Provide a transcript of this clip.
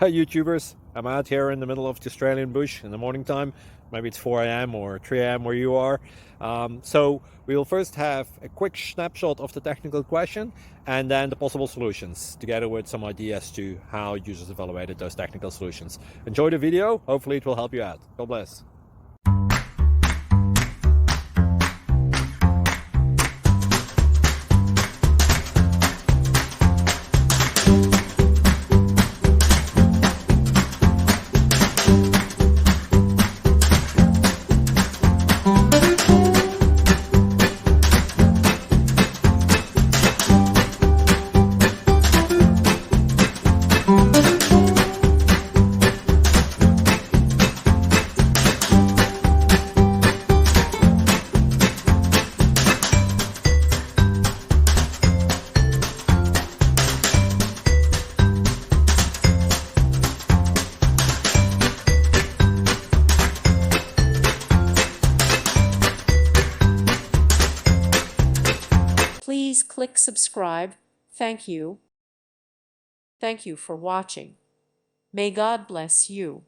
Hi YouTubers, I'm out here in the middle of the Australian bush in the morning time. Maybe it's 4 a.m. or 3 a.m. where you are. So we will first have a quick snapshot of the technical question and then the possible solutions, together with some ideas to how users evaluated those technical solutions. Enjoy the video, hopefully it will help you out. God bless. Please click subscribe. Thank you. Thank you for watching. May God bless you.